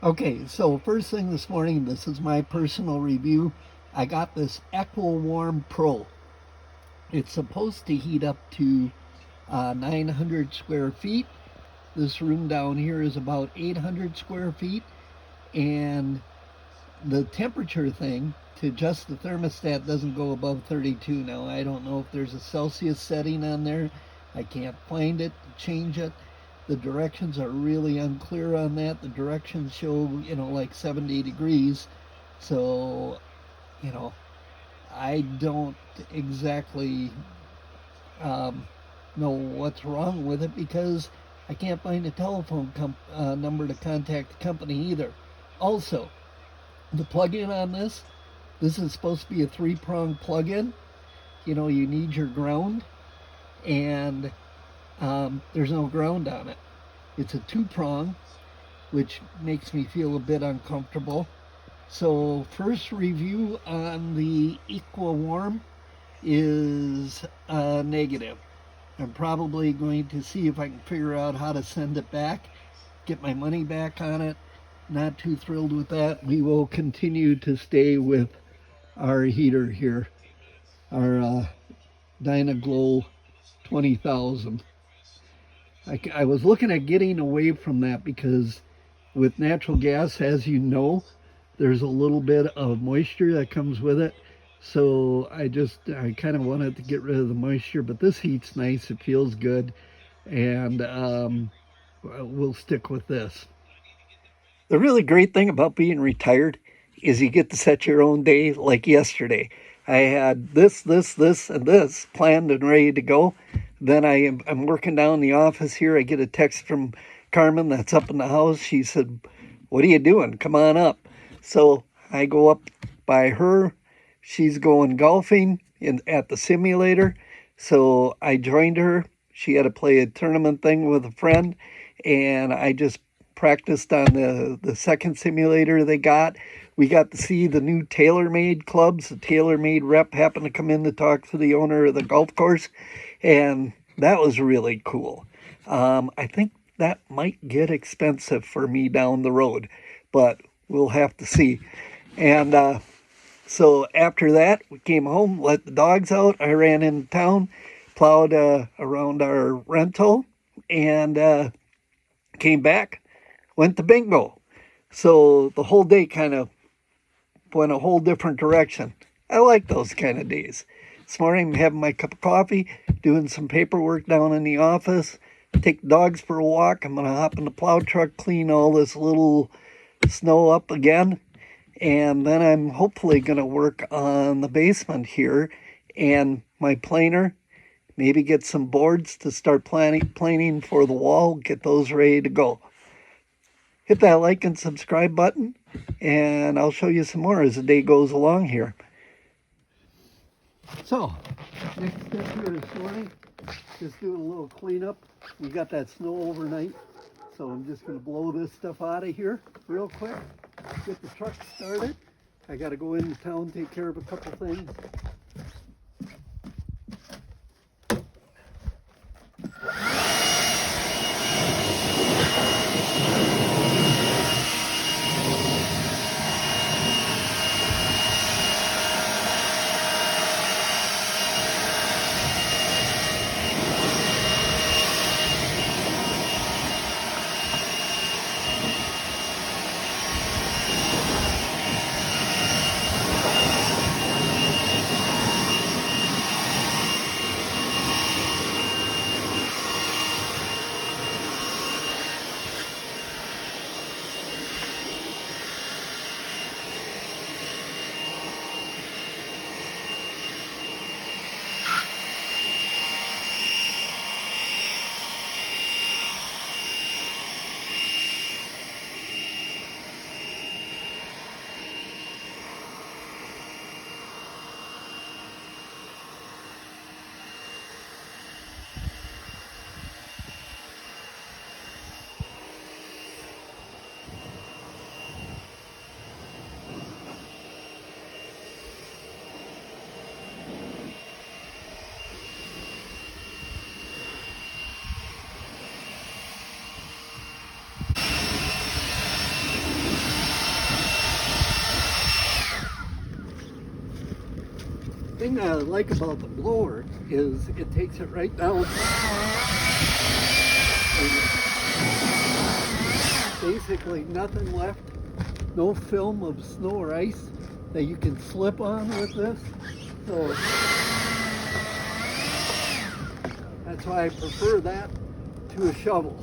Okay, so first thing this morning, this is my personal review. I got this EcoWarm Pro. It's supposed to heat up to 900 square feet. This room down here is about 800 square feet, and the temperature thing to adjust the thermostat doesn't go above 32. Now, I don't know if there's a Celsius setting on there. I can't find it to change it. The directions are really unclear on that. The directions show, like 70 degrees. So, you know, I don't exactly um, know what's wrong with it because I can't find a telephone number to contact the company either. Also, the plug-in on this is supposed to be a three-prong plug-in. You need your ground, and there's no ground on it. It's a two-prong, which makes me feel a bit uncomfortable. So first review on the EcoWarm is negative. I'm probably going to see if I can figure out how to send it back, get my money back on it. Not too thrilled with that. We will continue to stay with our heater here, our Dynaglow 20,000. I was looking at getting away from that because with natural gas, as you know, there's a little bit of moisture that comes with it. So I kind of wanted to get rid of the moisture, but this heat's nice. It feels good, and we'll stick with this. The really great thing about being retired is you get to set your own day like yesterday. I had this, and this planned and ready to go. Then I'm working down in the office here. I get a text from Carmen that's up in the house. She said, "What are you doing? Come on up." So I go up by her. She's going golfing at the simulator. So I joined her. She had to play a tournament thing with a friend, and I just practiced on the second simulator they got. We got to see the new TaylorMade clubs. The TaylorMade rep happened to come in to talk to the owner of the golf course, and that was really cool. I think that might get expensive for me down the road, but we'll have to see. And so after that, we came home, let the dogs out. I ran into town, plowed around our rental, and came back, went to bingo. So the whole day kind of went a whole different direction. I like those kind of days. This morning, I'm having my cup of coffee, doing some paperwork down in the office, take the dogs for a walk. I'm going to hop in the plow truck, clean all this little snow up again. And then I'm hopefully going to work on the basement here and my planer, maybe get some boards to start planing for the wall, get those ready to go. Hit that like and subscribe button, and I'll show you some more as the day goes along here. So, next step here this morning, just doing a little cleanup. We got that snow overnight, so I'm just going to blow this stuff out of here real quick, get the truck started. I got to go into town, take care of a couple things. thing I like about the blower is it takes it right down. Basically nothing left, no film of snow or ice that you can slip on with this. So that's why I prefer that to a shovel.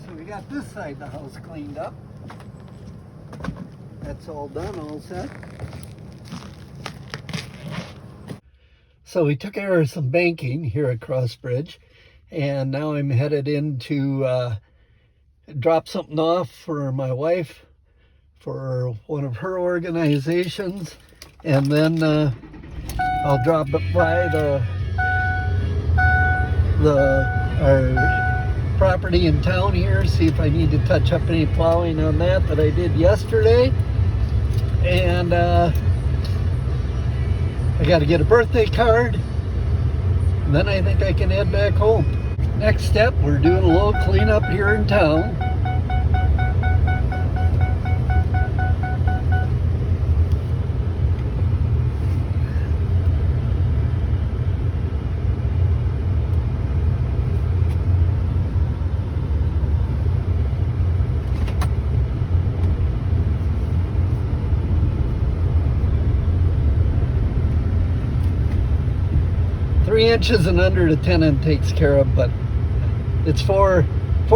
So we got this side of the house cleaned up. That's all done, all set. So we took care of some banking here at Crossbridge, and now I'm headed in to drop something off for my wife for one of her organizations, and then I'll drop by our property in town here, see if I need to touch up any plowing on that I did yesterday. And I got to get a birthday card, and then I think I can head back home. Next step, we're doing a little cleanup here in town. Inches and under the tenant takes care of, but it's 4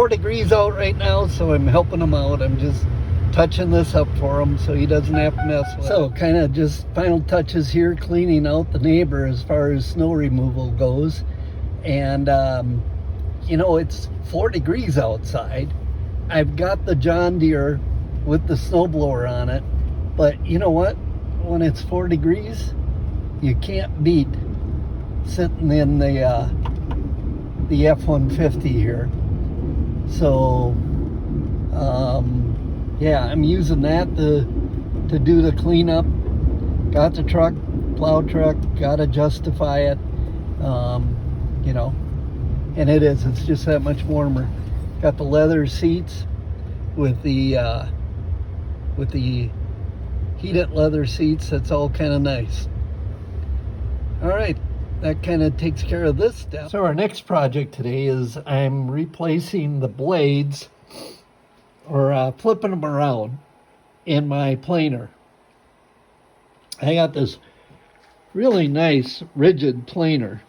degrees out right now, so I'm helping them out. I'm just touching this up for him so he doesn't have to mess with it. So kind of just final touches here, cleaning out the neighbor as far as snow removal goes. And you know, it's 4 degrees outside. I've got the John Deere with the snowblower on it, but you know what? When it's 4 degrees, you can't beat sitting in the F-150 here. So yeah, I'm using that to do the cleanup. Got the truck, plow truck, gotta justify it, you know, and it's just that much warmer. Got the leather seats with the heated leather seats. That's all kind of nice. All right, that kind of takes care of this step. So our next project today is I'm replacing the blades, or flipping them around in my planer. I got this really nice rigid planer,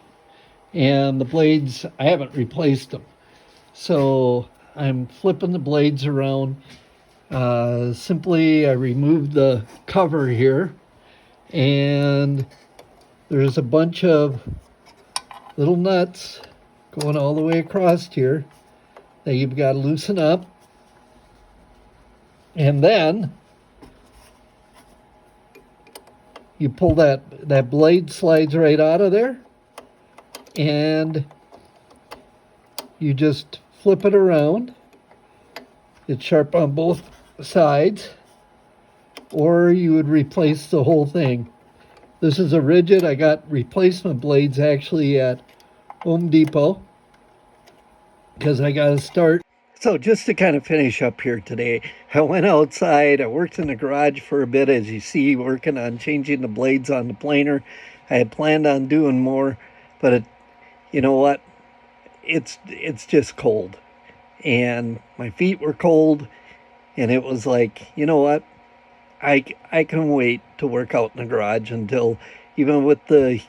and the blades, I haven't replaced them. So I'm flipping the blades around. Simply I removed the cover here, and there's a bunch of little nuts going all the way across here that you've got to loosen up. And then you pull that blade slides right out of there, and you just flip it around. It's sharp on both sides, or you would replace the whole thing. This is a rigid. I got replacement blades actually at Home Depot because I got to start. So just to kind of finish up here today, I went outside, I worked in the garage for a bit, as you see, working on changing the blades on the planer. I had planned on doing more, but you know what? It's just cold. And my feet were cold, and it was like, you know what? I can wait to work out in the garage until, even with the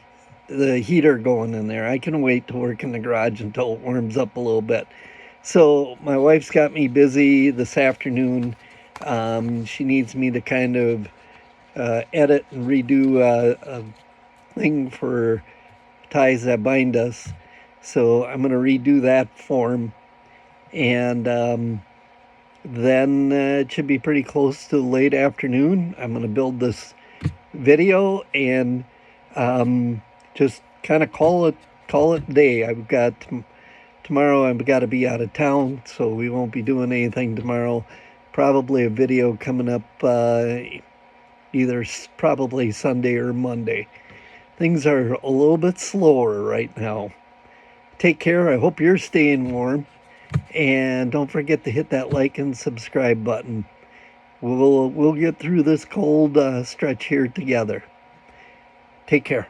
heater going in there, I can wait to work in the garage until it warms up a little bit. So my wife's got me busy this afternoon. She needs me to kind of edit and redo a thing for ties that bind us. So I'm going to redo that form, and then it should be pretty close to late afternoon. I'm going to build this video and just kind of call it day. I've got tomorrow I've got to be out of town, so we won't be doing anything tomorrow. Probably a video coming up either probably Sunday or Monday. Things are a little bit slower right now. Take care. I hope you're staying warm. And don't forget to hit that like and subscribe button. We'll get through this cold stretch here together. Take care.